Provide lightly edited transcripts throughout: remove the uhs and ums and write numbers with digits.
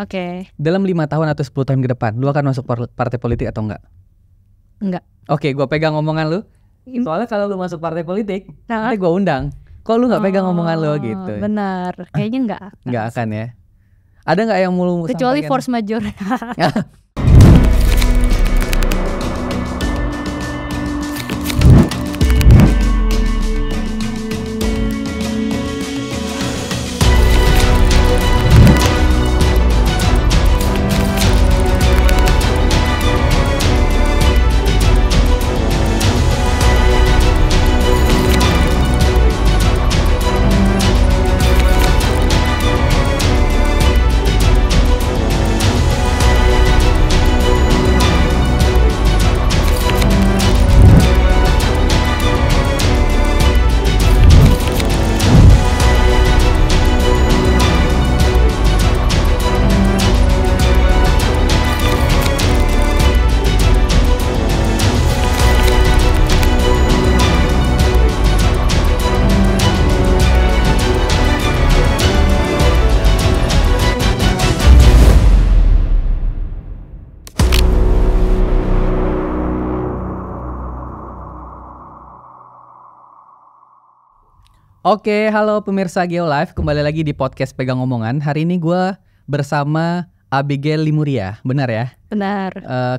Oke. Dalam 5 tahun atau 10 tahun ke depan, lu akan masuk partai politik atau enggak? Enggak. Oke, gue pegang omongan lu. Soalnya kalau lu masuk partai politik, nanti gue undang. Kok lu gak pegang omongan lu gitu? Benar, kayaknya enggak akan. Enggak akan ya. Ada gak yang mau lu kecuali sampaikan? force majeure. Oke, halo pemirsa Geolive, kembali lagi di podcast Pegang Omongan. Hari ini gue bersama Abigail Limuria, benar ya? Benar.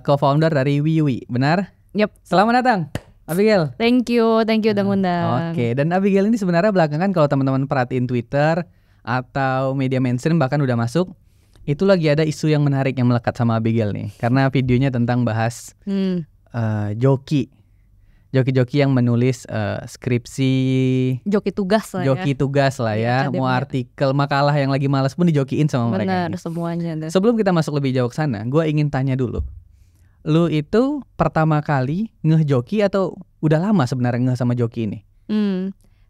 Co-founder dari WiWi, benar? Yep. Selamat datang, Abigail. Thank you udah ngundang. Oke, dan Abigail ini sebenarnya belakangan kalau teman-teman perhatiin Twitter atau media mainstream bahkan udah masuk, itu lagi ada isu yang menarik yang melekat sama Abigail nih, karena videonya tentang bahas joki yang menulis skripsi, joki tugas lah ya, mau artikel, makalah yang lagi malas pun dijokiin sama mereka. Benar, semuanya deh. Sebelum kita masuk lebih jauh ke sana, gue ingin tanya dulu, lu itu pertama kali ngeh joki atau udah lama sebenarnya ngeh sama joki ini?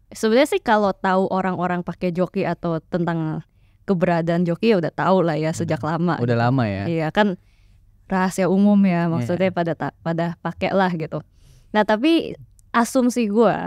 Sebenarnya sih kalau tahu orang-orang pakai joki atau tentang keberadaan joki ya udah tahu lah ya sejak lama. Udah gitu. lama ya? Iya kan rahasia umum ya, maksudnya pada pakai lah gitu. Nah tapi asumsi gue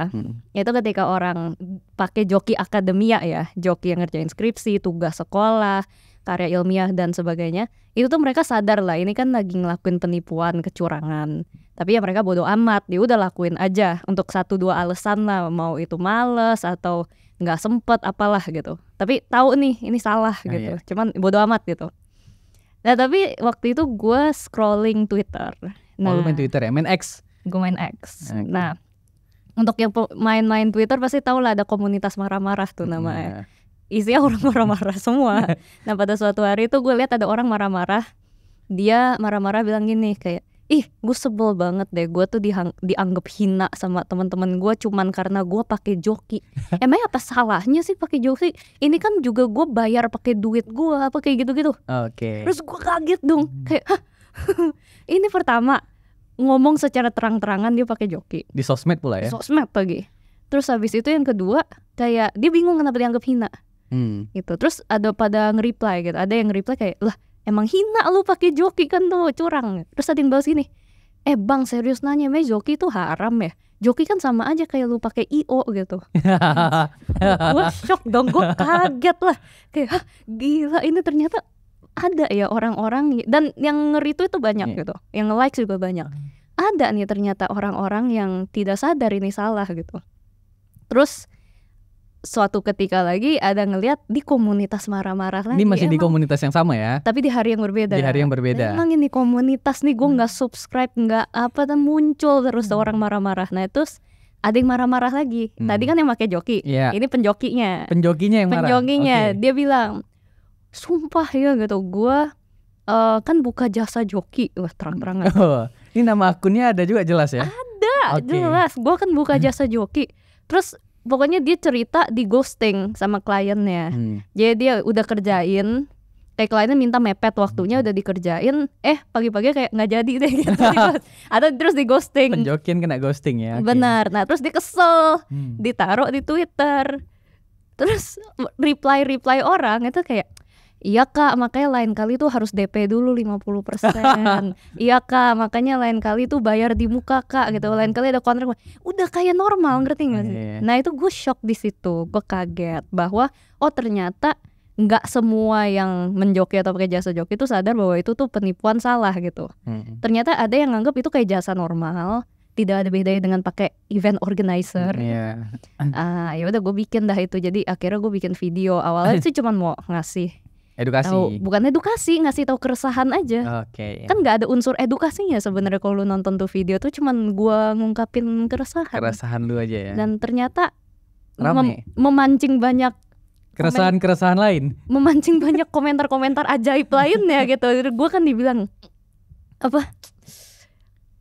itu ketika orang pakai joki akademia ya, joki yang ngerjain skripsi, tugas sekolah, karya ilmiah dan sebagainya, itu tuh mereka sadar lah ini kan lagi ngelakuin penipuan, kecurangan. Tapi ya mereka bodo amat, dia udah lakuin aja untuk 1-2 alasan lah, mau itu males atau nggak sempet apalah gitu. Tapi tahu nih ini salah gitu, cuman bodo amat gitu. Nah tapi waktu itu gue scrolling Twitter. Nah, lu main Twitter ya? Main X? Gue main X. Nah, untuk yang main Twitter pasti tahu lah ada komunitas marah-marah tuh namanya. Isinya orang marah-marah semua. Nah pada suatu hari tuh gue lihat ada orang marah-marah. Dia marah-marah bilang gini kayak, ih gue sebel banget deh, gue tuh dianggap hina sama teman-teman gue cuman karena gue pakai joki. Emangnya apa salahnya sih pakai joki? Ini kan juga gue bayar pakai duit gue, apa kayak gitu-gitu. Terus gue kaget dong, kayak ini pertama ngomong secara terang-terangan dia pakai joki di sosmed pula ya? Sosmed lagi. Terus habis itu yang kedua kayak dia bingung kenapa dianggap hina. Gitu. Terus ada pada nge-reply gitu. Ada yang nge-reply kayak, lah emang hina lu pakai joki kan tuh curang. Terus ada yang balas gini, bang serius nanya, joki itu haram ya? Joki kan sama aja kayak lu pakai IO gitu. Gue shock dong, gue kaget lah. Kayak gila ini ternyata ada ya orang-orang, dan yang nge-retweet itu banyak gitu, yang nge-like juga banyak. Ada nih ternyata orang-orang yang tidak sadar ini salah gitu. Terus suatu ketika lagi ada ngelihat di komunitas marah-marah lagi. Ini masih di komunitas yang sama ya? Tapi di hari yang berbeda. Di hari yang berbeda. Emang ini komunitas nih gue nggak subscribe, nggak apa, dan muncul terus orang marah-marah. Nah terus ada yang marah-marah lagi. Tadi kan yang pakai joki, ini penjokinya. Penjokinya yang marah. Dia bilang, sumpah ya gitu, gue kan buka jasa joki. Wah terang-terangan. Ini nama akunnya ada juga jelas ya? Ada, jelas. Gue kan buka jasa joki. Terus pokoknya dia cerita di ghosting sama kliennya. Jadi dia udah kerjain, kayak kliennya minta mepet waktunya, udah dikerjain, pagi-pagi kayak nggak jadi deh gitu. Atau terus di ghosting. Penjokin kena ghosting ya? Benar. Nah terus dia kesel, ditaruh di Twitter. Terus reply orang itu kayak, iya kak, makanya lain kali tuh harus DP dulu 50%. Iya kak, makanya lain kali tuh bayar di muka kak gitu. Lain kali ada kontrak. Udah kayak normal, ngerti gak sih? Nah itu gue shock di situ, gue kaget bahwa ternyata nggak semua yang menjoki atau pakai jasa joki itu sadar bahwa itu tuh penipuan salah gitu. Ternyata ada yang nganggap itu kayak jasa normal, tidak ada bedanya dengan pakai event organizer. Ya udah gue bikin dah itu. Jadi akhirnya gue bikin video. Awalnya sih cuma mau ngasih edukasi. Bukan edukasi, ngasih tahu keresahan aja. Kan nggak ada unsur edukasinya sebenarnya kalau lu nonton tuh video tuh cuman gue ngungkapin keresahan lu aja ya. Dan ternyata memancing banyak keresahan lain, memancing banyak komentar-komentar ajaib lainnya gitu. Gue kan dibilang apa,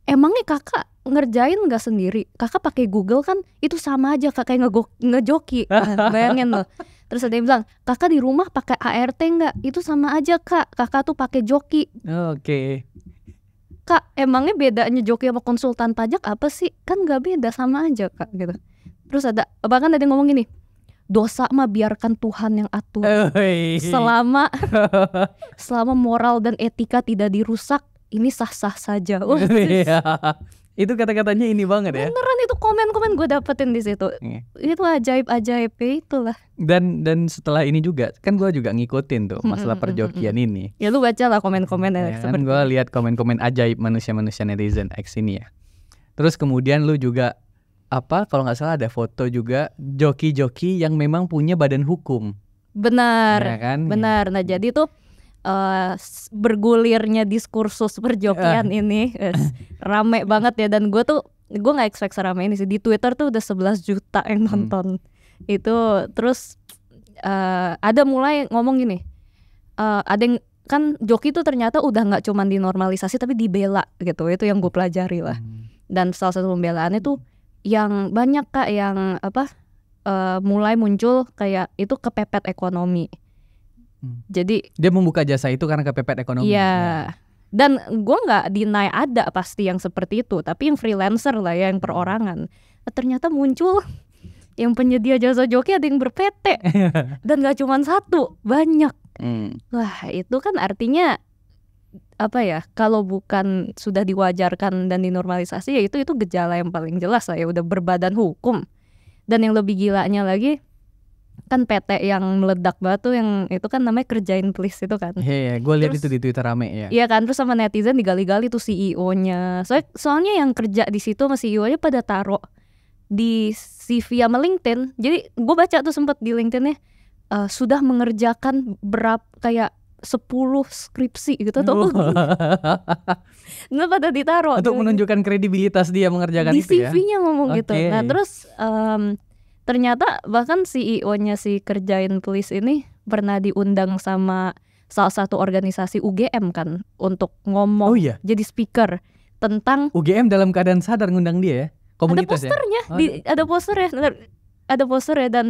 emangnya kakak ngerjain nggak sendiri, kakak pakai Google kan itu sama aja kak kayak ngejoki. Bayangin loh. Terus ada yang bilang kakak di rumah pakai ART nggak, itu sama aja kak, kakak tuh pakai joki. Kak, emangnya bedanya joki sama konsultan pajak apa sih? Kan nggak beda, sama aja kak gitu. Terus bahkan ada yang ngomong gini, dosa mah biarkan Tuhan yang atur. Selama moral dan etika tidak dirusak, ini sah-sah saja. Itu kata-katanya ini banget ya. Beneran itu komen-komen gue dapetin di situ. Itu ajaib-ajaib itulah. Dan setelah ini juga kan gue juga ngikutin tuh masalah perjokian ini. Ya lu baca lah komen-komennya. Kan gue lihat komen-komen ajaib manusia-manusia netizen X ini ya. Terus kemudian lu juga kalau nggak salah ada foto juga joki-joki yang memang punya badan hukum. Benar, ya kan? Benar. Nah jadi tuh bergulirnya diskursus perjokian ini rame banget ya. Dan gue nggak expect serame ini sih. Di Twitter tuh udah 11 juta yang nonton. Itu terus ada mulai ngomong gini, ada yang kan joki tuh ternyata udah nggak cuman dinormalisasi tapi dibela gitu. Itu yang gue pelajari lah. Dan salah satu pembelaannya tuh yang banyak kak yang mulai muncul kayak itu kepepet ekonomi. Jadi dia membuka jasa itu karena kepepet ekonomi. Iya. Dan gue nggak deny ada pasti yang seperti itu, tapi yang freelancer lah ya, yang perorangan. Ternyata muncul yang penyedia jasa joki ada yang ber-PT dan nggak cuma satu, banyak. Wah itu kan artinya apa ya, kalau bukan sudah diwajarkan dan dinormalisasi ya itu gejala yang paling jelas lah ya, udah berbadan hukum. Dan yang lebih gilanya lagi kan PT yang meledak banget tuh, yang itu kan namanya Kerjain Please itu kan. Iya, gue lihat itu di Twitter rame ya. Iya kan, terus sama netizen digali-gali tuh CEO-nya. Soalnya yang kerja di situ sama CEO-nya pada taruh di CV sama LinkedIn. Jadi gue baca tuh sempet di LinkedIn-nya sudah mengerjakan kayak 10 skripsi gitu tuh. Nah pada ditaruh untuk menunjukkan kredibilitas dia mengerjakan di itu ya. Di CV-nya ngomong gitu. Nah terus ternyata bahkan CEO-nya si Kerjain Please ini pernah diundang sama salah satu organisasi UGM kan untuk ngomong, jadi speaker tentang UGM dalam keadaan sadar ngundang dia ya. Komunitas ada posternya, ada posternya dan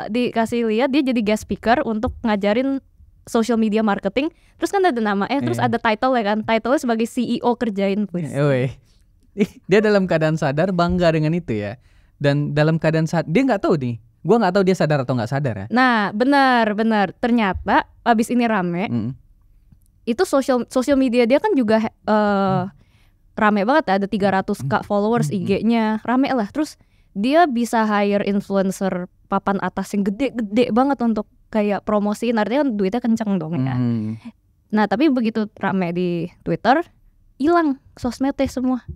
dikasih lihat dia jadi guest speaker untuk ngajarin social media marketing. Terus kan ada nama terus ada title ya kan, title-nya sebagai CEO Kerjain Please. Dia dalam keadaan sadar, bangga dengan itu ya. Dan dalam keadaan dia nggak tahu nih, gue nggak tahu dia sadar atau nggak sadar ya. Nah benar ternyata abis ini rame, itu social media dia kan juga rame banget, ada 300k followers IG-nya, rame lah. Terus dia bisa hire influencer papan atas yang gede-gede banget untuk kayak promosiin, artinya duitnya kenceng dong ya. Nah tapi begitu rame di Twitter, hilang sosmednya semua.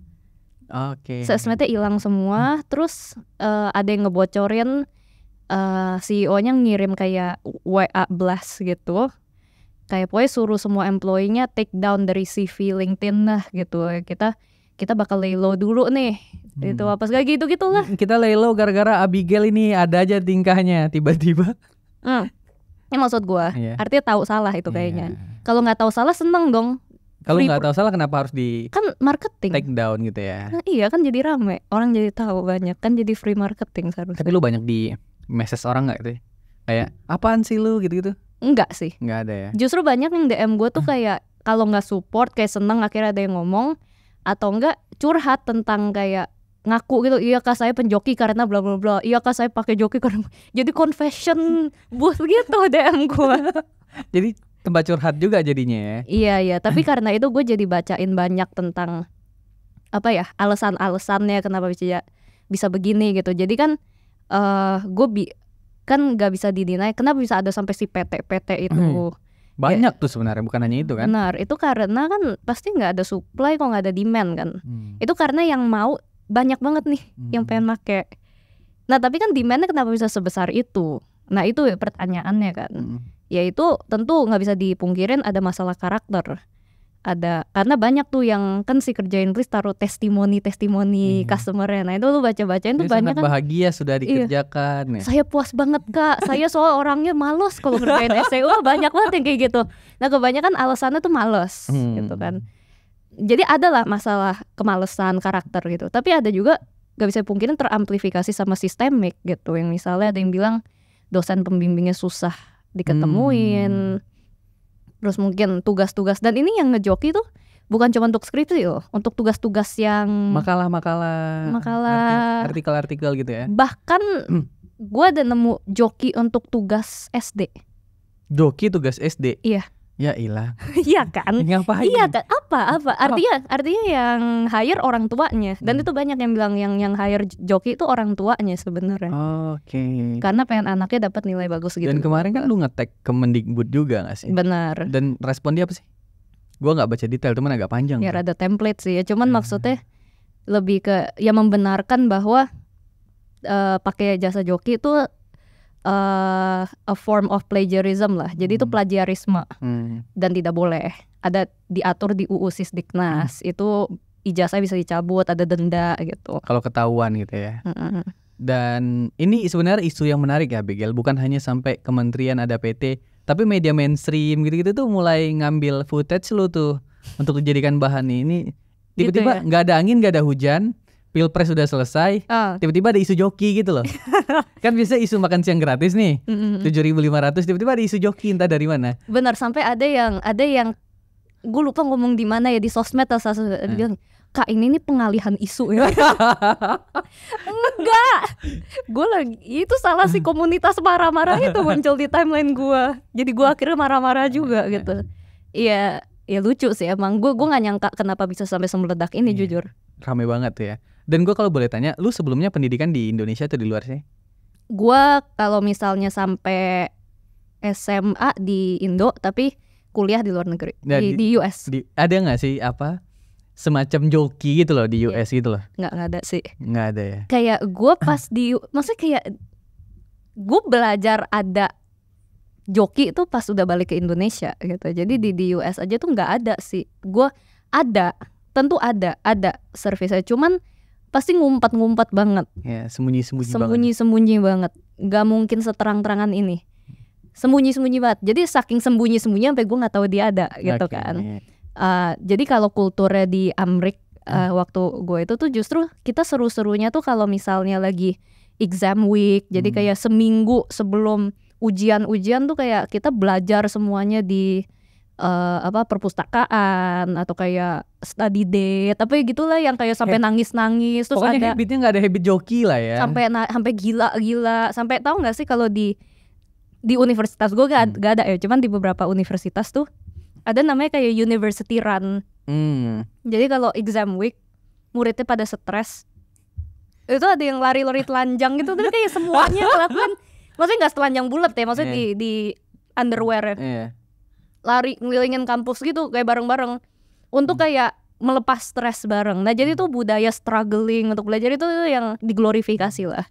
Sosmednya hilang semua. Terus ada yang ngebocorin, CEO-nya ngirim kayak WA blast gitu, kayak pokoknya suruh semua employee-nya take down dari CV LinkedIn lah gitu. Kita bakal lay low dulu nih. Itu apa segala gitu-gitulah. Kita lay low gara-gara Abigail ini ada aja tingkahnya tiba-tiba. Ini maksud gue, artinya tahu salah itu kayaknya. Kalau nggak tahu salah seneng dong. Kalau nggak tahu salah kenapa harus kan marketing take down gitu ya? Nah, iya kan jadi rame, orang jadi tahu banyak, kan jadi free marketing seharusnya. Tapi lu banyak di message orang nggak itu? Kayak apaan sih lu gitu-gitu? Enggak sih. Nggak ada ya. Justru banyak yang DM gue tuh kayak kalau nggak support kayak seneng akhirnya ada yang ngomong, atau enggak curhat tentang kayak ngaku gitu, iya kak saya penjoki karena bla bla bla, iya kak saya pakai joki karena, jadi confession booth gitu DM gue. Jadi tempat curhat juga jadinya ya. Iya tapi karena itu gue jadi bacain banyak tentang apa ya, alasan-alasannya kenapa bisa begini gitu. Jadi kan gue kan nggak bisa didinai kenapa bisa ada sampai si PT itu. Banyak tuh sebenarnya, bukan hanya itu kan. Benar, itu karena kan pasti nggak ada supply kok nggak ada demand kan. Itu karena yang mau banyak banget nih yang pengen make. Nah tapi kan demandnya kenapa bisa sebesar itu? Nah itu pertanyaannya kan. Yaitu tentu nggak bisa dipungkirin ada masalah karakter. Ada karena banyak tuh yang kan si kerja Inggris taruh testimoni customer-nya. Nah itu lu baca-bacain tuh banyak kan bahagia sudah dikerjakan. Saya puas banget Kak. Saya soal orangnya malos kalau ngerjain SEO. Banyak banget yang kayak gitu. Nah kebanyakan alasannya tuh malos gitu kan. Jadi ada lah masalah kemalesan karakter gitu. Tapi ada juga gak bisa pungkirin teramplifikasi sama sistemik gitu. Yang misalnya ada yang bilang dosen pembimbingnya susah diketemuin. Terus mungkin tugas-tugas, dan ini yang ngejoki tuh bukan cuma untuk skripsi loh, untuk tugas-tugas yang makalah, artikel-artikel gitu ya. Bahkan gue ada nemu joki untuk tugas SD. Joki tugas SD? Iya. Ya ilah. Iya kan? Ngapain? Iya kan? Apa? Artinya yang hire orang tuanya. Dan itu banyak yang bilang yang hire joki itu orang tuanya sebenarnya. Oke. Karena pengen anaknya dapat nilai bagus gitu. Dan kemarin kan lu nge-tag Kemendikbud juga gak sih? Benar. Dan respon dia apa sih? Gua nggak baca detail, cuman agak panjang. Ya rada template sih ya. Cuman maksudnya lebih ke ya membenarkan bahwa pakai jasa joki itu a form of plagiarism lah. Jadi itu plagiarisme dan tidak boleh. Ada diatur di UU Sisdiknas. Itu ijazah bisa dicabut, ada denda gitu. Kalau ketahuan gitu ya. Dan ini sebenarnya isu yang menarik ya Abigail. Bukan hanya sampai kementerian ada PT, tapi media mainstream gitu-gitu tuh mulai ngambil footage lu tuh untuk dijadikan bahan ini. Tiba-tiba nggak ada angin, nggak ada hujan. Pilpres sudah selesai, tiba-tiba ada isu joki gitu loh. Kan biasa isu makan siang gratis nih, 7.500, tiba-tiba ada isu joki entah dari mana. Benar, sampai ada yang gue lupa ngomong di mana ya, di sosmed atau bilang, Kak ini nih pengalihan isu ya. Enggak, gue lagi itu salah si komunitas marah-marah itu muncul di timeline gue. Jadi gue akhirnya marah-marah juga gitu. Iya, ya lucu sih emang. Gue nggak nyangka kenapa bisa sampai semeledak ini jujur. Rame banget tuh ya. Dan gue kalau boleh tanya, lu sebelumnya pendidikan di Indonesia atau di luar sih? Gue kalau misalnya sampai SMA di Indo, tapi kuliah di luar negeri, nah, di US. Ada nggak sih apa semacam joki gitu loh di US gitu loh? Nggak ada sih. Nggak ada ya. Kayak gue pas maksudnya kayak gue belajar ada joki itu pas udah balik ke Indonesia gitu. Jadi di US aja tuh nggak ada sih. Gue tentu ada servisnya, cuman pasti ngumpat banget. Ya, sembunyi banget. Gak mungkin seterang-terangan ini. Sembunyi banget. Jadi saking sembunyi sampai gue nggak tahu dia ada gitu kan. Jadi kalau kulturnya di Amrik waktu gue itu tuh justru kita seru-serunya tuh kalau misalnya lagi exam week. Jadi kayak seminggu sebelum ujian tuh kayak kita belajar semuanya di perpustakaan atau kayak study day, tapi gitulah yang kayak sampai nangis-nangis. Terus pokoknya ada habitnya nggak ada habit joki lah ya. Sampai gila. Sampai tahu nggak sih kalau di universitas gue gak ada ya, cuman di beberapa universitas tuh ada namanya kayak university run. Jadi kalau exam week muridnya pada stres, itu ada yang lari-lari telanjang gitu, tapi kayak semuanya ngelakuin. Maksudnya nggak telanjang bulat ya, maksudnya di underwear ya. Lari ngelilingin kampus gitu kayak bareng-bareng untuk kayak melepas stres bareng. Nah jadi tuh budaya struggling untuk belajar itu yang diglorifikasi lah.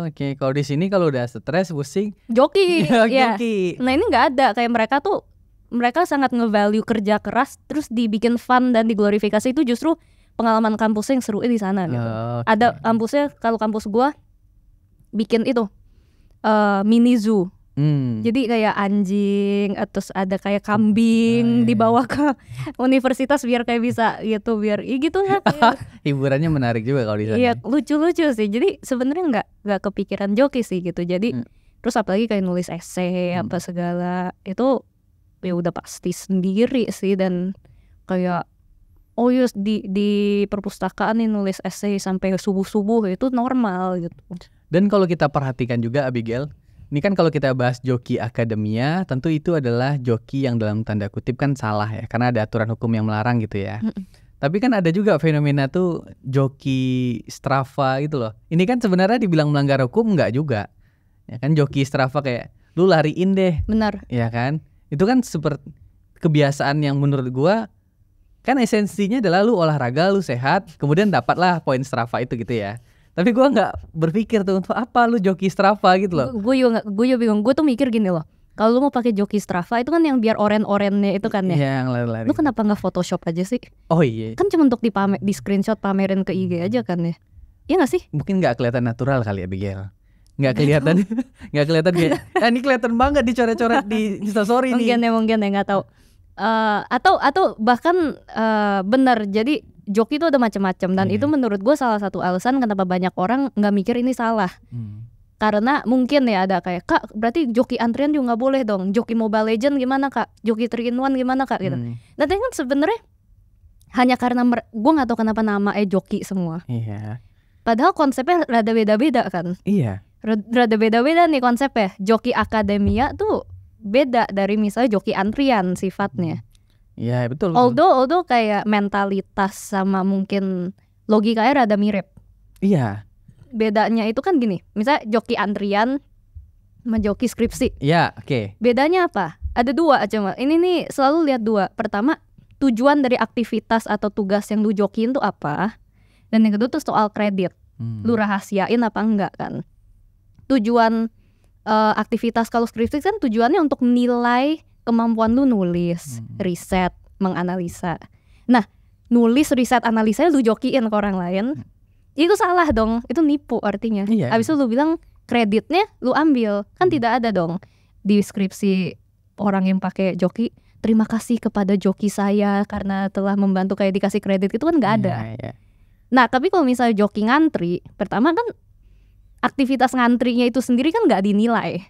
Oke, kalau di sini kalau udah stres pusing joki. Ya. Joki. Nah ini nggak ada, kayak mereka sangat nge-value kerja keras terus dibikin fun dan diglorifikasi. Itu justru pengalaman kampusnya yang serunya di sana gitu. Ada kampusnya, kalau kampus gua bikin itu mini zoo. Jadi kayak anjing, terus ada kayak kambing dibawa ke universitas biar kayak bisa gitu, biar gitu ya. Hiburannya menarik juga kalau di sana. Iya, lucu-lucu sih. Jadi sebenarnya nggak kepikiran joki sih gitu. Jadi terus apalagi kayak nulis esai apa segala itu ya udah pasti sendiri sih. Dan kayak di perpustakaan nih nulis esai sampai subuh-subuh itu normal gitu. Dan kalau kita perhatikan juga Abigail, ini kan kalau kita bahas joki akademia, tentu itu adalah joki yang dalam tanda kutip kan salah ya, karena ada aturan hukum yang melarang gitu ya. Tapi kan ada juga fenomena tuh joki Strava gitu loh. Ini kan sebenarnya dibilang melanggar hukum enggak juga. Ya kan joki Strava kayak lu lariin deh. Benar. Ya kan? Itu kan seperti kebiasaan yang menurut gua kan esensinya adalah lu olahraga, lu sehat, kemudian dapatlah poin Strava itu gitu ya. Tapi gua nggak berpikir tuh untuk apa lu joki Strava gitu loh. Gue juga bingung. Gue tuh mikir gini loh. Kalau lu mau pakai joki Strava itu kan yang biar oren-orennya itu kan ya. Iya, yang lari-lari. Lu kenapa nggak Photoshop aja sih? Oh iya. Kan cuma untuk di screenshot pamerin ke IG aja kan ya. Iya nggak sih? Mungkin nggak kelihatan natural kali ya, Bigel. Nggak kelihatan, nggak kelihatan kayak. Ini kelihatan banget dicoret-coret di Instastory nih. Mungkin ya nggak tahu. Atau bahkan benar. Jadi joki itu ada macam-macam dan itu menurut gue salah satu alasan kenapa banyak orang nggak mikir ini salah. Karena mungkin ya ada kayak, Kak berarti joki antrian juga nggak boleh dong. Joki Mobile Legend gimana Kak? Joki 3-in-1 gimana Kak? Gitu. Nah tapi kan sebenarnya hanya karena gue nggak tahu kenapa nama joki semua. Iya. Padahal konsepnya rada beda-beda kan. Iya. Rada beda-beda nih konsepnya. Joki Akademia tuh beda dari misalnya joki antrian sifatnya. Iya betul. Although kayak mentalitas sama mungkin logikanya rada mirip. Iya. Bedanya itu kan gini, misalnya joki antrian sama joki skripsi. Iya, oke. Bedanya apa? Ada dua cuma. Ini nih selalu lihat dua. Pertama, tujuan dari aktivitas atau tugas yang lu jokiin tuh apa? Dan yang kedua tuh soal kredit. Lu rahasiain apa enggak kan? Tujuan aktivitas kalau skripsi kan tujuannya untuk nilai kemampuan lu nulis, riset, menganalisa. Nah, nulis, riset, analisa lu jokiin ke orang lain. Itu salah dong, itu nipu artinya. Habis itu lu bilang kreditnya lu ambil, kan tidak ada dong di skripsi orang yang pakai joki. Terima kasih kepada joki saya karena telah membantu kayak dikasih kredit, itu kan nggak ada. Nah tapi kalau misalnya joki ngantri, pertama kan aktivitas ngantrinya itu sendiri kan nggak dinilai.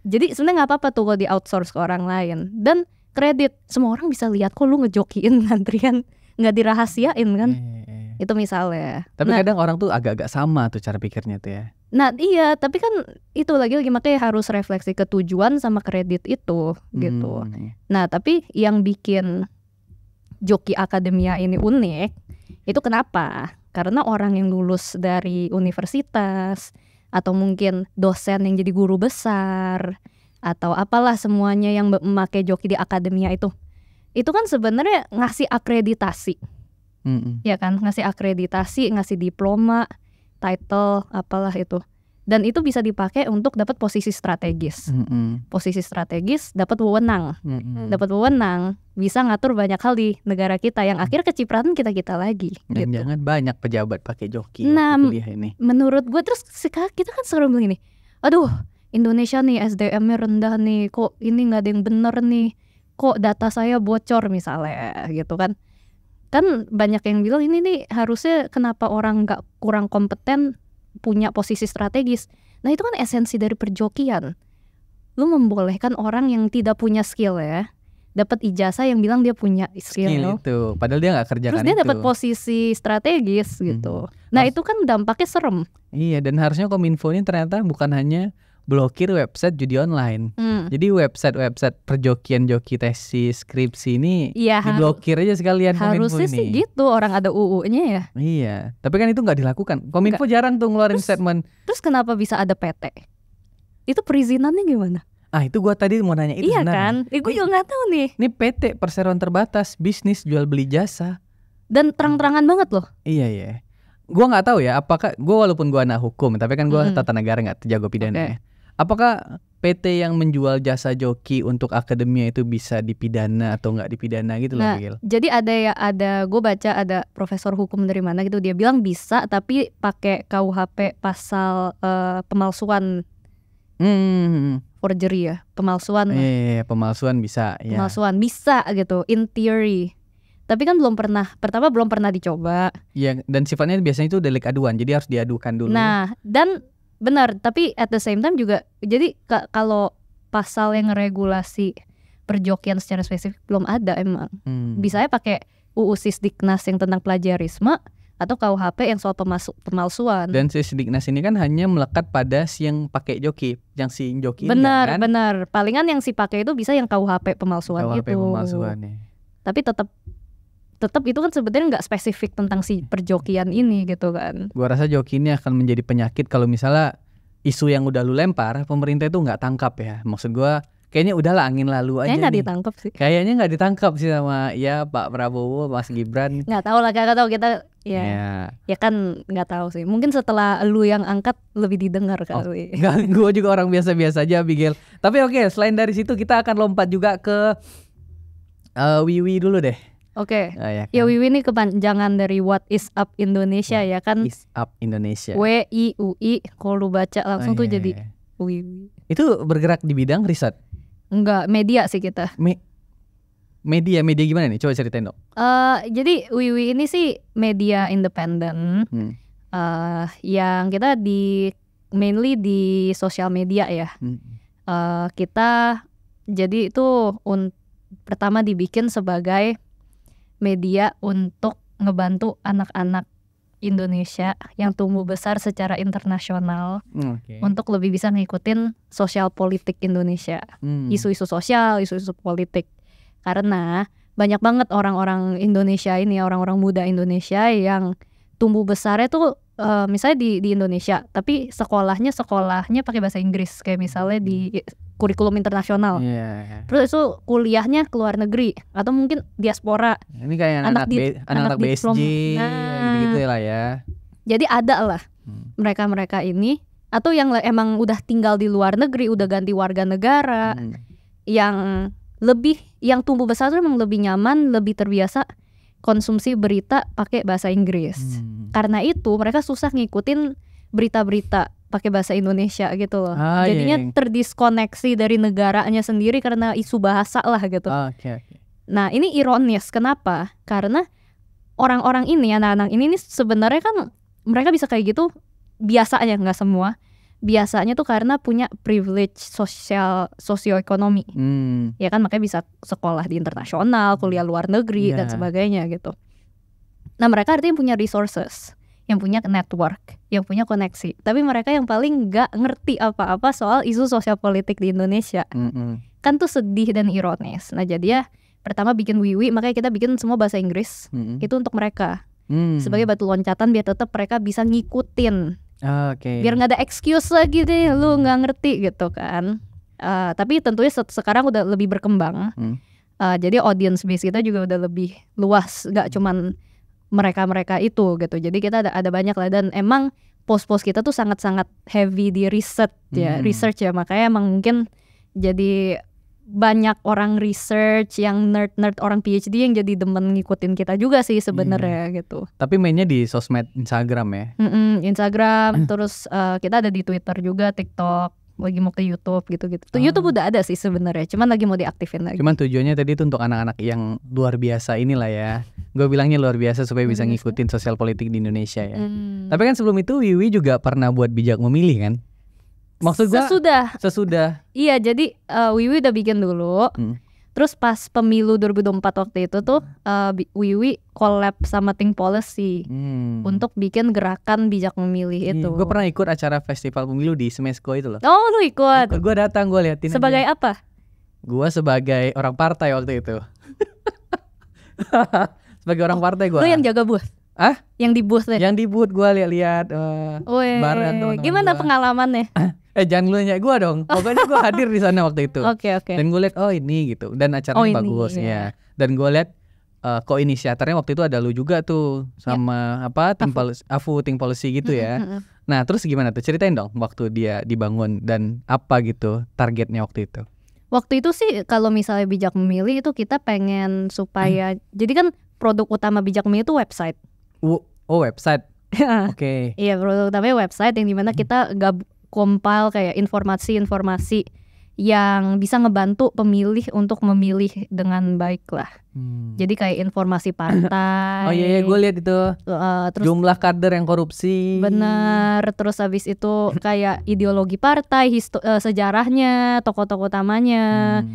Jadi sebenarnya nggak apa-apa tuh kalau di outsource ke orang lain. Dan kredit semua orang bisa lihat kok lu ngejokiin ngantrian, nggak dirahasiain kan. Itu misalnya. Tapi kadang orang tuh agak-agak sama tuh cara pikirnya tuh ya. Nah iya, tapi kan itu lagi-lagi makanya harus refleksi ke tujuan sama kredit itu gitu. Nah tapi yang bikin Joki Akademia ini unik itu kenapa? Karena orang yang lulus dari universitas atau mungkin dosen yang jadi guru besar atau apalah semuanya yang memakai joki di akademia itu kan sebenarnya ngasih akreditasi. Ya kan, ngasih akreditasi, ngasih diploma, title, apalah itu. Dan itu bisa dipakai untuk dapat posisi strategis. Posisi strategis, dapat wewenang. Dapat wewenang, bisa ngatur banyak hal di negara kita yang akhir kecipratan kita lagi. Dan gitu. jangan banyak pejabat pakai joki nah, waktu kuliah ini. Menurut gue terus kita kan selalu bilang gini, aduh Indonesia nih SDM-nya rendah nih, kok ini nggak ada yang bener nih, kok data saya bocor misalnya gitu kan. Kan banyak yang bilang ini nih harusnya kenapa orang nggak kurang kompeten punya posisi strategis. Nah itu kan esensi dari perjokian. Lu membolehkan orang yang tidak punya skill ya dapat ijazah yang bilang dia punya skill itu. Padahal dia nggak kerjakan itu. Terus dia dapat posisi strategis gitu. Nah itu kan dampaknya serem. Iya, dan harusnya Kominfo ini ternyata bukan hanya blokir website judi online. Jadi website perjokian joki tesis skripsi ini diblokir aja sekalian Kominfo harusnya ini. Sih gitu, orang ada UU-nya ya. Iya, tapi kan itu nggak dilakukan. Kominfo jarang tuh ngeluarin statement. Terus kenapa bisa ada PT? Itu perizinannya gimana? Itu gua tadi mau nanya itu Iya sebenarnya. kan? Gue juga nggak tahu nih. Ini PT perseroan terbatas, bisnis jual beli jasa. Dan terang-terangan banget loh. Iya. Gua nggak tahu ya, apakah gua walaupun gua anak hukum, tapi kan gua tata negara nggak jago pidana ya. Apakah PT yang menjual jasa joki untuk akademia itu bisa dipidana atau nggak dipidana gitu loh, Bigel? Jadi gue baca ada profesor hukum dari mana gitu, dia bilang bisa tapi pakai KUHP pasal pemalsuan, forgery ya, pemalsuan. Pemalsuan bisa. Pemalsuan bisa gitu, in theory. Tapi kan belum pernah dicoba. Iya, dan sifatnya biasanya itu delik aduan, jadi harus diadukan dulu. Nah, dan benar, tapi at the same time juga jadi kalau pasal yang ngeregulasi perjokian secara spesifik belum ada emang. Bisa aja pakai UU Sisdiknas yang tentang plagiarisme atau KUHP yang soal pemalsuan. Dan Sisdiknas ini kan hanya melekat pada si yang pakai joki, yang si joki. Benar. Palingan yang si pakai itu bisa yang KUHP pemalsuan KUHP itu. pemalsuan ya. Tapi tetap itu kan sebenarnya nggak spesifik tentang si perjokian ini gitu kan. Gua rasa joki ini akan menjadi penyakit kalau misalnya isu yang udah lu lempar, pemerintah itu nggak tangkap ya. Maksud gua kayaknya udahlah angin lalu aja. Kayaknya nggak nih. ditangkap sih. Kayaknya nggak ditangkap sih sama ya Pak Prabowo, Mas Gibran. Nggak tahu lah, nggak tahu kita ya kan nggak tahu sih. Mungkin setelah lu yang angkat lebih didengar kali. Gue juga orang biasa-biasa aja, Abigail. Tapi oke, selain dari situ kita akan lompat juga ke Wiwi dulu deh. Oke. Ya Ya Wiwi ini kepanjangan dari What is Up Indonesia ya kan. Is Up Indonesia. WIUI. Kalau lu baca langsung tuh jadi Wiwi. Itu bergerak di bidang riset. Enggak, media sih kita. Media gimana nih? Coba ceritain dong. Jadi Wiwi ini sih media independen yang kita mainly di sosial media ya. Kita jadi itu pertama dibikin sebagai media untuk ngebantu anak-anak Indonesia yang tumbuh besar secara internasional untuk lebih bisa ngikutin sosial politik Indonesia, isu-isu sosial, isu-isu politik. Karena banyak banget orang-orang Indonesia ini, orang-orang muda Indonesia yang tumbuh besarnya tuh misalnya di Indonesia, tapi sekolahnya pakai bahasa Inggris, kayak misalnya di kurikulum internasional. Terus itu kuliahnya ke luar negeri atau mungkin diaspora. Ini kayak anak BSJ gitu lah ya. Jadi ada lah mereka-mereka ini atau yang emang udah tinggal di luar negeri, udah ganti warga negara, yang tumbuh besar tuh emang lebih nyaman, lebih terbiasa konsumsi berita pakai bahasa Inggris. Karena itu mereka susah ngikutin berita-berita pakai bahasa Indonesia gitu loh. Jadinya terdiskoneksi dari negaranya sendiri karena isu bahasa lah gitu. Nah ini ironis, kenapa? Karena orang-orang ini, anak-anak ini sebenarnya kan mereka bisa kayak gitu biasanya, nggak semua. Biasanya tuh karena punya privilege sosioekonomi. Ya kan, makanya bisa sekolah di internasional, kuliah luar negeri dan sebagainya gitu. Nah mereka artinya punya resources, yang punya network, yang punya koneksi. Tapi mereka yang paling nggak ngerti apa-apa soal isu sosial politik di Indonesia. Kan tuh sedih dan ironis. Nah jadi ya pertama bikin Wiwi, makanya kita bikin semua bahasa Inggris. Itu untuk mereka sebagai batu loncatan biar tetap mereka bisa ngikutin. Biar nggak ada excuse lagi deh lu nggak ngerti gitu kan. Tapi tentunya sekarang udah lebih berkembang. Jadi audience base kita juga udah lebih luas, nggak cuman mereka itu gitu. Jadi kita ada banyak lah, dan emang post-post kita tuh sangat-sangat heavy di research ya. Makanya emang mungkin jadi banyak orang research yang nerd orang PhD yang jadi demen ngikutin kita juga sih sebenarnya gitu. Tapi mainnya di sosmed Instagram ya? Instagram, terus kita ada di Twitter juga, TikTok, lagi mau ke YouTube gitu-gitu. YouTube udah ada sih sebenarnya, cuman lagi mau diaktifin lagi. Cuman tujuannya tadi itu untuk anak-anak yang luar biasa inilah ya. Gue bilangnya luar biasa supaya bisa ngikutin sosial politik di Indonesia ya. Tapi kan sebelum itu Wiwi juga pernah buat bijak memilih kan? Maksud gua sesudah. Iya, jadi Wiwi udah bikin dulu. Terus pas pemilu 2024 waktu itu tuh Wiwi collab sama Think Policy untuk bikin gerakan bijak memilih itu. Gue pernah ikut acara festival pemilu di Smesco itu loh. Oh, lu ikut? Gue datang, gue liatin. Sebagai apa? Gue sebagai orang partai waktu itu. Sebagai orang partai gue. Lu yang jaga booth? Yang di booth deh? Yang di booth gue lihat-lihat bareng teman-teman. Gimana pengalamannya? Jangan lu nanya gue dong. Pokoknya gue hadir di sana waktu itu. Oke. Dan gue lihat ini gitu. Dan acaranya bagus ya. Dan gue lihat ko-inisiatornya waktu itu ada lu juga tuh sama Think Policy gitu ya. Nah terus gimana tuh? Ceritain dong waktu dia dibangun dan apa gitu targetnya waktu itu. Waktu itu sih kalau misalnya bijak memilih itu kita pengen supaya jadi kan produk utama bijak memilih itu website. Website. Oke. Iya, produk utamanya website yang dimana kita compile kayak informasi-informasi yang bisa ngebantu pemilih untuk memilih dengan baik lah. Jadi kayak informasi partai. Oh iya, gue lihat itu. Terus jumlah kader yang korupsi. Benar. Terus habis itu kayak ideologi partai, sejarahnya, tokoh-tokoh utamanya.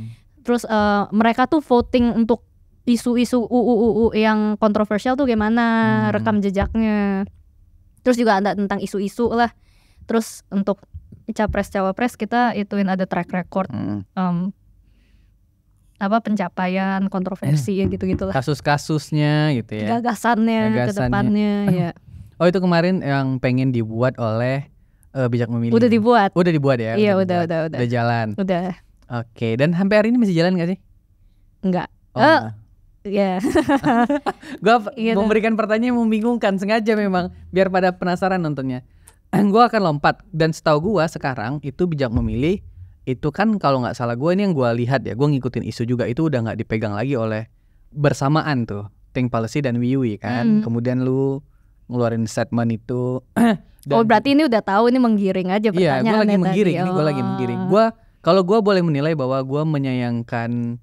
Terus mereka tuh voting untuk isu-isu UU yang kontroversial tuh gimana, rekam jejaknya. Terus juga ada tentang isu-isu lah. Terus untuk capres-cawapres kita ituin ada track record pencapaian, kontroversi ya gitu-gitulah. Kasus-kasusnya gitu ya. Gagasannya ke depannya ya. Oh itu kemarin yang pengen dibuat oleh bijak memilih. Udah dibuat. Udah dibuat ya? Iya udah. Udah jalan. Udah. Oke, dan sampai hari ini masih jalan gak sih? Enggak. Ya. Gue memberikan pertanyaan yang membingungkan sengaja memang biar pada penasaran nontonnya. Gue akan lompat, dan setahu gue sekarang itu bijak memilih itu kan kalau nggak salah gue ini yang gue lihat ya, gue ngikutin isu juga itu udah nggak dipegang lagi oleh bersamaan tuh Think Policy dan WiWi kan. Kemudian lu ngeluarin statement itu. Berarti ini udah tahu ini menggiring aja pertanyaan. Iya, gue lagi menggiring. Ini gue lagi menggiring. Kalau gue boleh menilai bahwa gue menyayangkan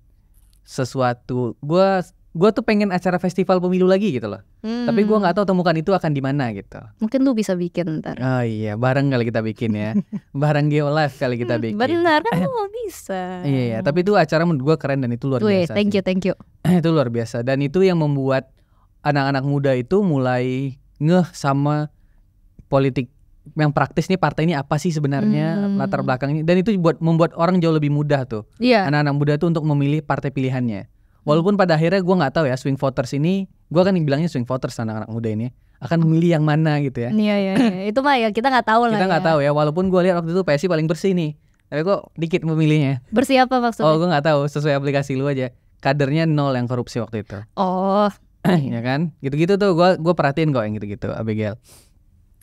sesuatu, gue tuh pengen acara festival pemilu lagi gitu loh. Tapi gue nggak tahu temukan itu akan di mana gitu. Mungkin lu bisa bikin ntar. Oh iya, bareng kali kita bikin ya. Bareng Geolive kali kita bikin. Benar kan lu bisa. Iya, tapi itu acara menurut gue keren dan itu luar biasa. Thank you. Itu luar biasa, dan itu yang membuat anak-anak muda itu mulai ngeh sama politik yang praktis nih, partai ini apa sih sebenarnya, latar belakangnya, dan itu membuat orang jauh lebih mudah tuh. Anak-anak muda tuh untuk memilih partai pilihannya. Walaupun pada akhirnya gue nggak tahu ya, swing voters ini, gue kan bilangnya swing voters, anak-anak muda ini akan memilih yang mana gitu ya. Iya. Itu mah ya kita nggak tahu lah. Kita nggak tahu ya, walaupun gue lihat waktu itu PSI paling bersih nih, tapi kok dikit memilihnya. Bersih apa maksudnya? Oh, gue nggak tahu, sesuai aplikasi lu aja. Kadernya 0 yang korupsi waktu itu. Oh. Ya kan, gitu-gitu tuh gue perhatiin kok yang gitu-gitu, Abigail.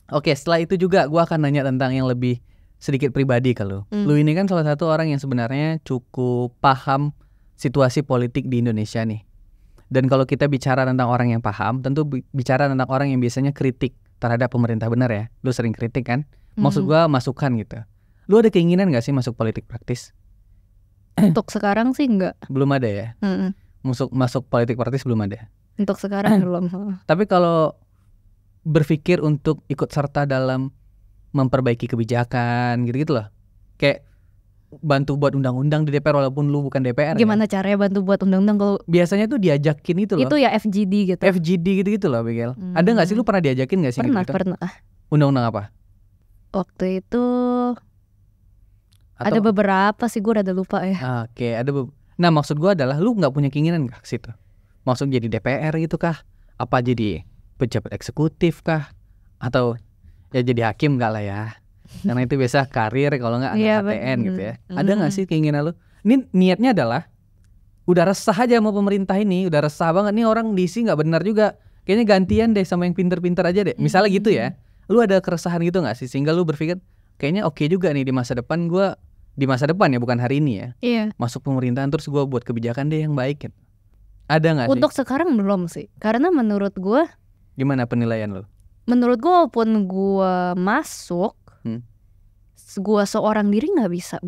Oke, setelah itu juga gue akan nanya tentang yang lebih sedikit pribadi ke lu. Lu ini kan salah satu orang yang sebenarnya cukup paham situasi politik di Indonesia nih. Dan kalau kita bicara tentang orang yang paham, tentu bicara tentang orang yang biasanya kritik terhadap pemerintah, benar ya? Lu sering kritik kan? Maksud gue masukan gitu. Lu ada keinginan gak sih masuk politik praktis? Untuk sekarang sih enggak. Belum ada ya? Masuk politik praktis belum ada? Untuk sekarang belum. Tapi kalau berpikir untuk ikut serta dalam memperbaiki kebijakan gitu-gitu loh, kayak bantu buat undang-undang di DPR walaupun lu bukan DPR. Gimana caranya bantu buat undang-undang kalau biasanya tuh diajakin itu loh. Itu ya FGD gitu. FGD gitu-gitu loh, Bigel. Ada nggak sih lu pernah diajakin nggak sih? Pernah. Undang-undang apa? Waktu itu ada beberapa sih, gue rada lupa ya. Oke, nah maksud gue adalah lu nggak punya keinginan nggak ke situ? Maksud jadi DPR gitu kah? Apa jadi pejabat eksekutif kah? Atau ya jadi hakim nggak lah ya? Karena itu biasa karir kalau nggak anak ATN gitu ya. Ada nggak sih keinginan lu? Ini niatnya adalah udah resah aja sama pemerintah ini, udah resah banget nih orang diisi nggak benar juga. Kayaknya gantian deh sama yang pinter-pinter aja deh. Misalnya gitu ya. Lu ada keresahan gitu nggak sih sehingga lu berpikir kayaknya oke juga nih di masa depan ya, bukan hari ini ya. Iya. Masuk pemerintahan terus gue buat kebijakan deh yang baik gitu. Ada nggak sih? Untuk sekarang belum sih. Karena menurut gue, gimana penilaian lu? Menurut gue walaupun gue masuk, gue seorang diri nggak bisa.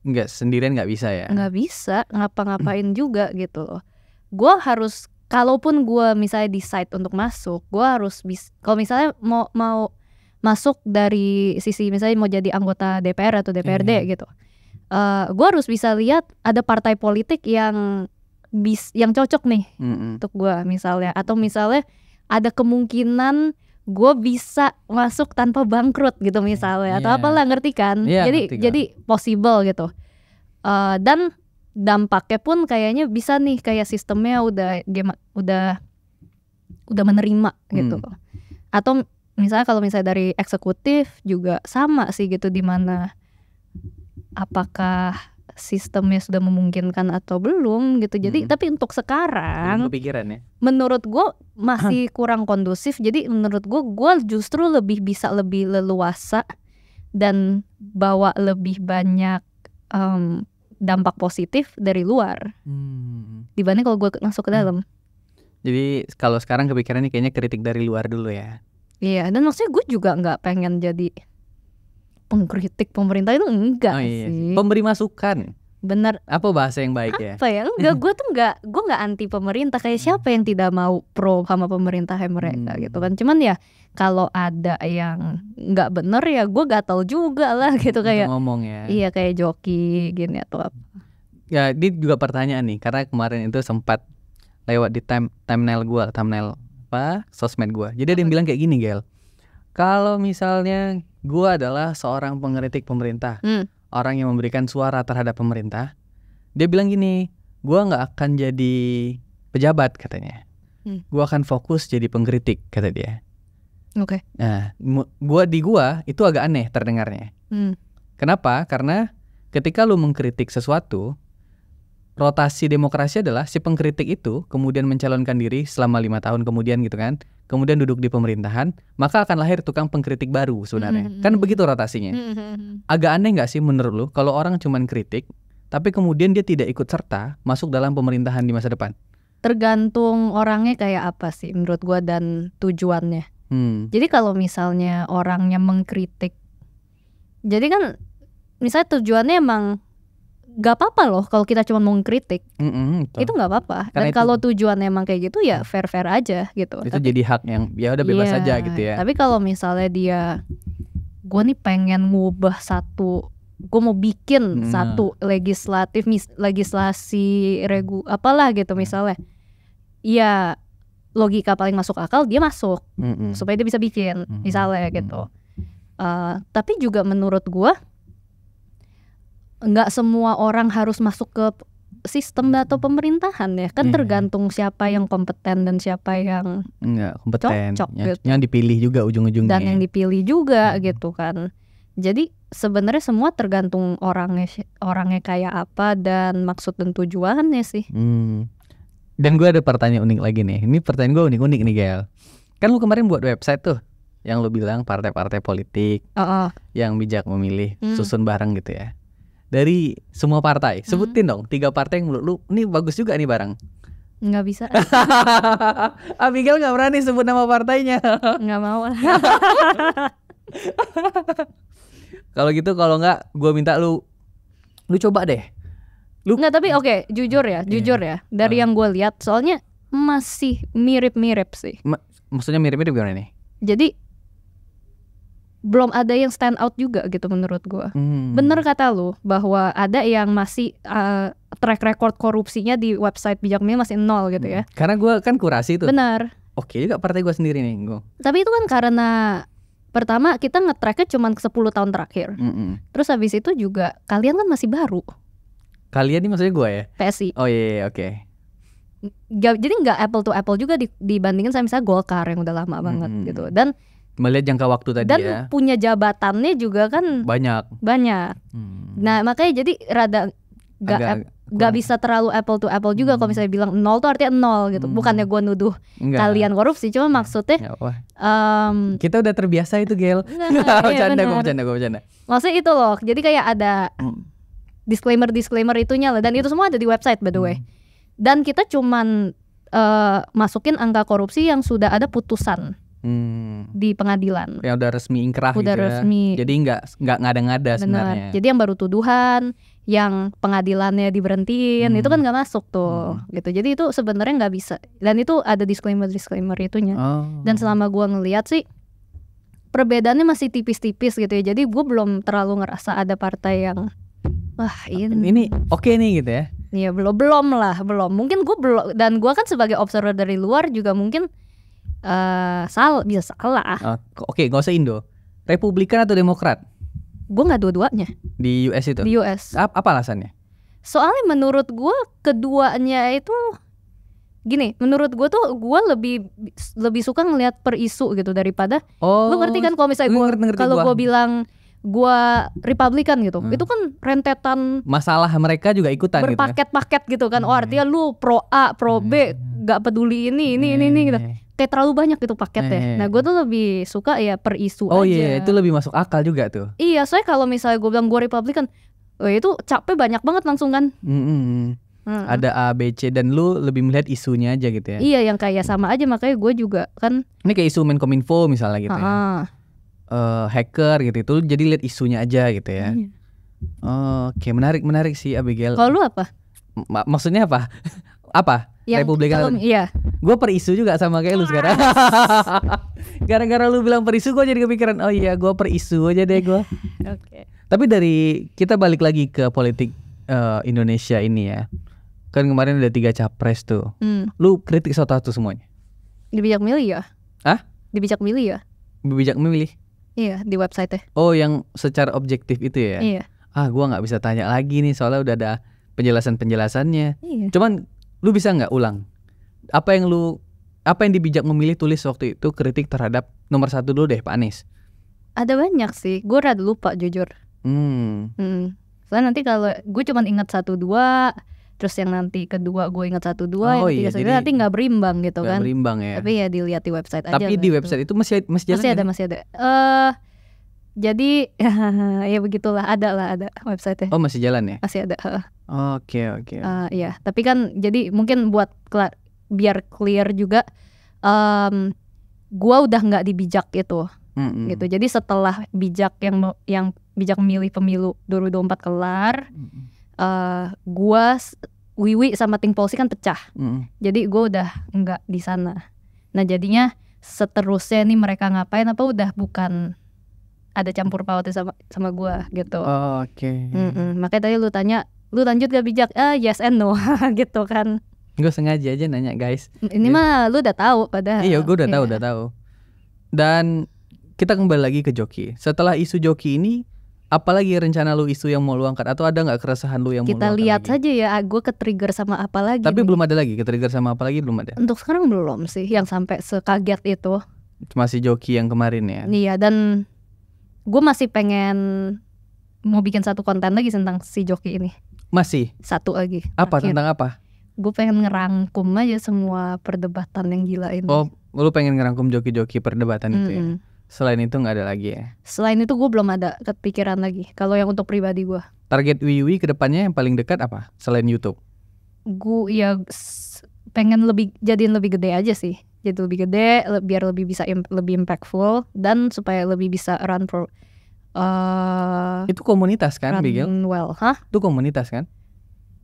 Nggak, sendirian nggak bisa ya? Nggak bisa ngapa-ngapain juga gitu loh. Gue harus, kalaupun gue misalnya decide untuk masuk, gue harus kalau misalnya mau masuk dari sisi misalnya mau jadi anggota DPR atau DPRD gitu, gue harus bisa lihat ada partai politik yang cocok nih untuk gue misalnya, atau misalnya ada kemungkinan gue bisa masuk tanpa bangkrut gitu misalnya, atau apalah, ngerti kan? Jadi possible gitu. Dan dampaknya pun kayaknya bisa nih, kayak sistemnya udah menerima gitu. Atau misalnya kalau misalnya dari eksekutif juga sama sih gitu, dimana apakah sistemnya sudah memungkinkan atau belum gitu. Jadi tapi untuk sekarang menurut gue masih kurang kondusif. Jadi menurut gue justru lebih bisa lebih leluasa dan bawa lebih banyak dampak positif dari luar dibanding kalau gue masuk ke dalam. Jadi kalau sekarang kepikirannya kayaknya kritik dari luar dulu ya. Iya, dan maksudnya gue juga nggak pengen jadi pengkritik pemerintah, itu enggak sih. Pemberi masukan. Bener. Apa bahasa yang baik ya? Apa ya? Enggak, gue nggak anti pemerintah. Kayak siapa yang tidak mau pro sama pemerintah mereka gitu kan. Cuman ya kalau ada yang nggak bener ya gue gatal juga lah gitu, kayak ngomong ya. Iya, kayak joki gini atau apa. Ya, ini juga pertanyaan nih, karena kemarin itu sempat lewat di thumbnail sosmed gue. Jadi ada yang bilang kayak gini, Gel. Kalau misalnya gue adalah seorang pengkritik pemerintah, orang yang memberikan suara terhadap pemerintah, dia bilang gini, gue gak akan jadi pejabat katanya, gue akan fokus jadi pengkritik, kata dia. Oke. Nah, gua itu agak aneh terdengarnya. Kenapa? Karena ketika lu mengkritik sesuatu, rotasi demokrasi adalah si pengkritik itu kemudian mencalonkan diri selama 5 tahun kemudian gitu kan, kemudian duduk di pemerintahan, maka akan lahir tukang pengkritik baru sebenarnya. Kan begitu rotasinya. Agak aneh gak sih menurut lu kalau orang cuman kritik, tapi kemudian dia tidak ikut serta masuk dalam pemerintahan di masa depan? Tergantung orangnya kayak apa sih menurut gua dan tujuannya. Jadi kalau misalnya orangnya mengkritik, jadi kan misalnya tujuannya emang gak apa-apa loh kalau kita cuma mau ngkritik, itu gak apa-apa. Dan kalau tujuannya emang kayak gitu ya fair-fair aja gitu. Itu jadi hak yang ya udah bebas aja gitu ya. Tapi kalau misalnya dia, gue nih pengen ngubah gue mau bikin satu legislasi apalah gitu misalnya, ya logika paling masuk akal dia masuk supaya dia bisa bikin misalnya gitu. Tapi juga menurut gue nggak semua orang harus masuk ke sistem atau pemerintahan ya kan, tergantung siapa yang kompeten dan siapa yang nggak kompeten, cocok gitu. Yang dipilih juga ujung-ujungnya. Dan yang dipilih juga gitu kan. Jadi sebenarnya semua tergantung orangnya kayak apa dan maksud dan tujuannya sih. Dan gue ada pertanyaan unik lagi nih. Ini pertanyaan gue unik-unik nih Gel. Kan lu kemarin buat website tuh yang lu bilang partai-partai politik yang bijak memilih, susun bareng gitu ya. Dari semua partai, sebutin dong 3 partai yang menurut lu ini bagus juga nih barang. Nggak bisa. Abigail nggak berani sebut nama partainya. Nggak mau. Kalau gitu, kalau nggak, gue minta lu coba deh. Nggak, tapi oke, jujur ya. Dari yang gue lihat, soalnya masih mirip-mirip sih. Maksudnya mirip-mirip gimana nih? Jadi belum ada yang stand out juga gitu menurut gue. Bener kata lu bahwa ada yang masih track record korupsinya di website Bijak Memilih masih 0 gitu ya. Karena gue kan kurasi tuh. Benar. Oke juga partai gue sendiri nih gue. Tapi itu kan karena pertama kita nge-tracknya cuma 10 tahun terakhir. Terus habis itu juga kalian kan masih baru. Kalian ini maksudnya gue ya? PSI. Oh iya, oke. Jadi nggak apple to apple juga dibandingin sama misalnya Golkar yang udah lama banget gitu. Dan melihat jangka waktu tadi dan ya. Dan punya jabatannya juga kan banyak. Nah makanya jadi rada gak bisa terlalu apple to apple juga kalau misalnya bilang 0 tuh artinya 0 gitu. Bukannya gue nuduh kalian korupsi, cuma maksudnya kita udah terbiasa itu Gel. Gue bercanda. Maksudnya itu loh, jadi kayak ada disclaimer itunya lah. Dan itu semua ada di website by the way. Dan kita cuman masukin angka korupsi yang sudah ada putusan di pengadilan. Yang udah resmi ingkrah udah gitu resmi. Ya. Jadi nggak ngada-ngada sebenarnya. Jadi yang baru tuduhan, yang pengadilannya diberhentiin, itu kan nggak masuk tuh gitu. Jadi itu sebenarnya nggak bisa. Dan itu ada disclaimer itunya. Dan selama gua ngelihat sih perbedaannya masih tipis-tipis gitu ya. Jadi gua belum terlalu ngerasa ada partai yang wah ini oke nih gitu ya. Iya belum. Mungkin gua belum, dan gua kan sebagai observer dari luar juga mungkin bisa salah. Oke, gak usah Indo. Republikan atau Demokrat? Gue nggak dua-duanya. Di US itu? Di US. Apa alasannya? Soalnya menurut gue keduanya itu gini. Menurut gue tuh gue lebih suka ngelihat per isu gitu daripada. Lu ngerti kan kalau misalnya gue bilang gue Republikan gitu, itu kan rentetan masalah mereka juga ikutan berpaket-paket gitu kan. Artinya lu pro A, pro B, gak peduli ini gitu. Kayak terlalu banyak gitu paketnya. Nah gue tuh lebih suka ya per isu aja. Oh iya, itu lebih masuk akal juga tuh. Iya, soalnya kalau misalnya gue bilang gue Republikan, itu capek banyak banget langsung kan. Ada A, B, C, dan lu lebih melihat isunya aja gitu ya. Iya, yang kayak sama aja, makanya gue juga kan. Ini kayak isu Menkominfo misalnya gitu ya. Hacker gitu, itu jadi lihat isunya aja gitu ya. Oke, menarik sih Abigail. Kalau lu apa? Maksudnya apa? Apa? Republikan? Iya. Gue per isu juga sama kayak lu sekarang. Gara-gara lu bilang per isu, gue jadi kepikiran. Oh iya, gue per isu aja deh gue. Oke. Tapi kita balik lagi ke politik Indonesia ini ya. Kan kemarin ada 3 capres tuh. Lu kritik satu-satu semuanya. Di Bijak Memilih ya? Hah? Di Bijak Memilih ya? Bijak Memilih? Iya, di website-nya. Oh, yang secara objektif itu ya? Iya. Gue gak bisa tanya lagi nih, soalnya udah ada penjelasannya. Iya. Cuman lu bisa gak ulang? Apa yang di Bijak Memilih tulis waktu itu kritik terhadap nomor 1 dulu deh Pak Anies. Ada banyak sih, gue rada lupa jujur. Soalnya nanti kalau gue cuman ingat 1, 2, terus yang nanti kedua gue ingat 1, 2, yang 3, 1, 2 nanti nggak berimbang gitu kan. Berimbang ya. Tapi ya dilihat di website aja. Tapi di website itu masih jalan. Masih ada. Jadi ya begitulah, ada website-nya. Oh masih jalan ya? Masih ada. Oke. Ya, tapi kan jadi mungkin buat biar clear juga, gua udah nggak di bijak itu, gitu. Jadi setelah bijak yang bijak memilih pemilu 2024 kelar, gua Wiwi sama Ting Polsi kan pecah. Jadi gua udah nggak di sana. Nah jadinya seterusnya nih mereka ngapain apa udah bukan ada campur pautnya sama gua gitu. Oke. Makanya tadi lu tanya, lu lanjut gak bijak? Yes and no gitu kan. Gue sengaja aja nanya guys. Ini mah lu udah tahu padahal. Iya gue udah tahu. Dan kita kembali lagi ke joki. Setelah isu joki ini, apalagi rencana lu isu yang mau lu angkat? Atau ada gak keresahan lu yang mau lu angkat? Kita lihat saja ya, gue ke-trigger sama apa lagi. Tapi belum ada lagi, ke-trigger sama apa lagi belum ada? Untuk sekarang belum sih, yang sampai sekaget itu. Masih joki yang kemarin ya? Iya, dan gue masih pengen mau bikin satu konten lagi tentang si joki ini. Masih? Satu lagi. Apa? Tentang apa? Gue pengen ngerangkum aja semua perdebatan yang gila ini. Oh, lu pengen ngerangkum joki-joki perdebatan itu ya? Selain itu gak ada lagi ya? Selain itu gue belum ada kepikiran lagi. Kalau yang untuk pribadi gue. Target Wiwi kedepannya yang paling dekat apa? Selain YouTube? Gue ya pengen jadiin lebih gede aja sih. Jadi lebih gede, biar lebih bisa lebih impactful, dan supaya lebih bisa run for itu komunitas kan, Bigel? Well, Itu komunitas kan?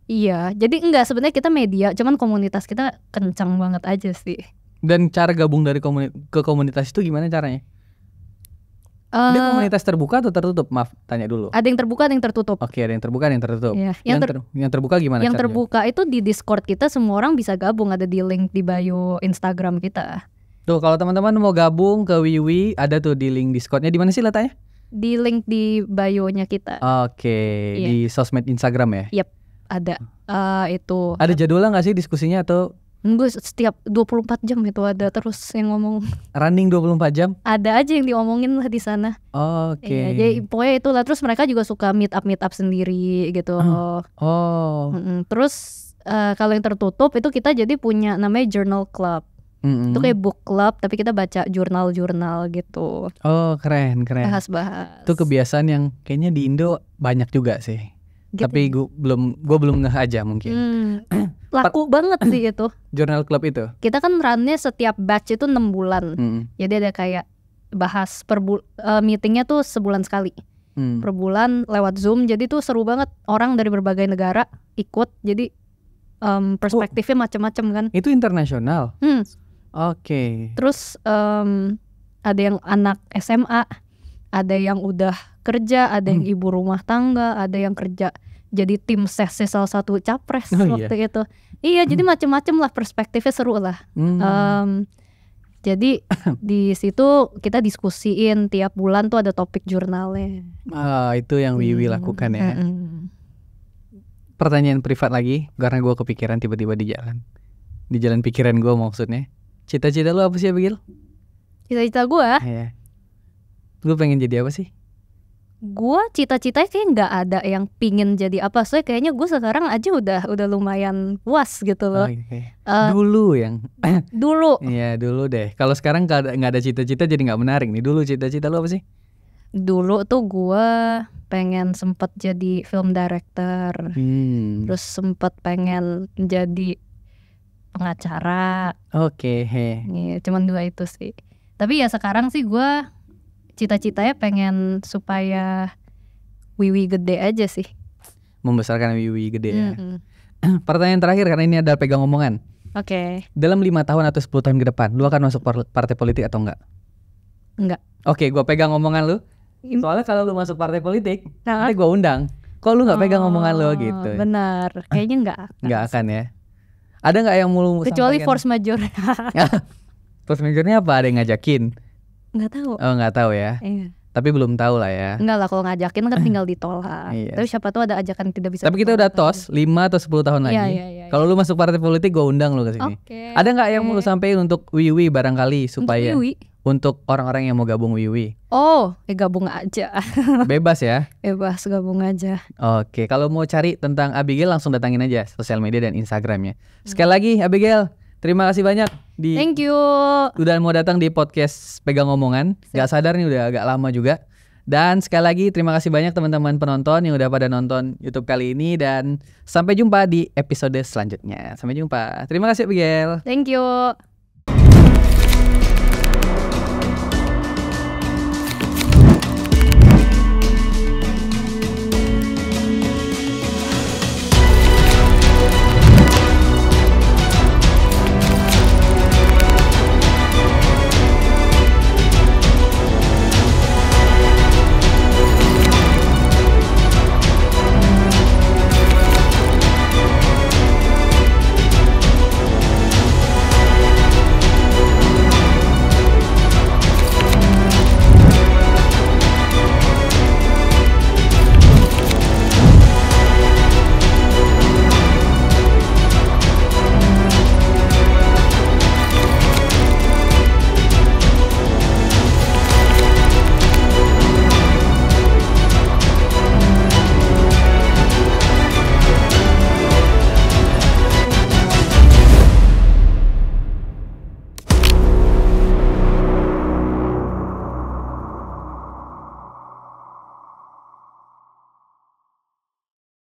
Iya, jadi enggak, sebenarnya kita media, cuman komunitas kita kencang banget aja sih. Dan cara gabung dari ke komunitas itu gimana caranya? Dia komunitas terbuka atau tertutup? Maaf, tanya dulu. Ada yang terbuka, ada yang tertutup. Oke, ada yang terbuka, ada yang tertutup. Iya. Yang terbuka gimana? Yang caranya? terbuka itu di Discord kita, semua orang bisa gabung, ada di link di bio Instagram kita. Tuh, kalau teman-teman mau gabung ke Wiwi, ada tuh di link Discordnya. Di mana sih letaknya? Di link di bio-nya kita. Oke, iya. Di sosmed Instagram ya? Yep, ada. Itu. Ada jadwalnya nggak sih diskusinya atau? Gue setiap 24 jam itu ada terus yang ngomong. Running 24 jam? Ada aja yang diomongin lah di sana. Oke. Iya, jadi pokoknya itu lah. Terus mereka juga suka meet up sendiri gitu. Terus kalau yang tertutup itu kita jadi punya namanya journal club. Itu kayak book club tapi kita baca jurnal-jurnal gitu. Oh keren. Bahas-bahas. Itu kebiasaan yang kayaknya di Indo banyak juga sih. Gitu. Tapi gue belum ngeh aja mungkin. Laku banget sih itu. Journal club itu. Kita kan runnya setiap batch itu 6 bulan. Jadi ada kayak bahas meetingnya tuh sebulan sekali. Per bulan lewat Zoom. Jadi tuh seru banget. Orang dari berbagai negara ikut. Jadi perspektifnya macam-macam kan. Itu internasional. Oke. Terus ada yang anak SMA, ada yang udah kerja, ada yang ibu rumah tangga, ada yang kerja jadi tim ses salah satu capres waktu itu. Iya, jadi macam-macam lah, perspektifnya seru lah. Jadi di situ kita diskusiin tiap bulan tuh ada topik jurnalnya. Itu yang Wiwi lakukan ya. Pertanyaan privat lagi, karena gue kepikiran tiba-tiba di jalan pikiran gue maksudnya. Cita-cita lu apa sih, Abigail? Cita-cita gue? Iya. Lu pengen jadi apa sih? Gue cita-citanya kayak nggak ada yang pingin jadi apa. Soalnya kayaknya gue sekarang aja udah lumayan puas gitu loh. Dulu yang dulu. Iya dulu deh. Kalau sekarang nggak ada cita-cita jadi nggak menarik nih. Dulu cita-cita lu apa sih? Dulu tuh gue pengen sempet jadi film director. Terus sempet pengen jadi pengacara. Oke. Ya, cuman 2 itu sih. Tapi ya sekarang sih gue cita-citanya pengen supaya Wiwi gede aja sih. Membesarkan Wiwi gede ya. Pertanyaan terakhir karena ini adalah pegang omongan. Oke. Dalam 5 tahun atau 10 tahun ke depan, lu akan masuk partai politik atau enggak? Enggak. Oke, gue pegang omongan lu. Soalnya kalau lu masuk partai politik, nanti gue undang. Kok lu gak pegang omongan lu gitu? Benar. Kayaknya enggak. Enggak akan ya. Ada gak yang mau kecuali sampaikan? Force major. Force majornya apa? Ada yang ngajakin? Nggak tahu. Oh nggak tahu ya. Iya. Tapi belum tahu lah ya. Enggak lah, kalau ngajakin kan tinggal ditolak. Iya. Tapi siapa tahu ada ajakan tidak bisa. Tapi kita udah tos 5 atau 10 tahun lagi. Iya. Kalau lu masuk partai politik gue undang lu ke sini. Okay. Ada nggak yang mau lu sampein untuk Wiwi barangkali supaya? Untuk Wiwi? untuk orang-orang yang mau gabung Wiwi? Oh, gabung aja. Bebas ya? Bebas, gabung aja. Oke, kalau mau cari tentang Abigail langsung datangin aja sosial media dan Instagramnya. Sekali lagi Abigail, terima kasih banyak Thank you. Udah mau datang di podcast Pegang Omongan. Gak sadar nih udah agak lama juga. Dan sekali lagi terima kasih banyak teman-teman penonton yang udah pada nonton YouTube kali ini. Dan sampai jumpa di episode selanjutnya. Sampai jumpa. Terima kasih Abigail. Thank you.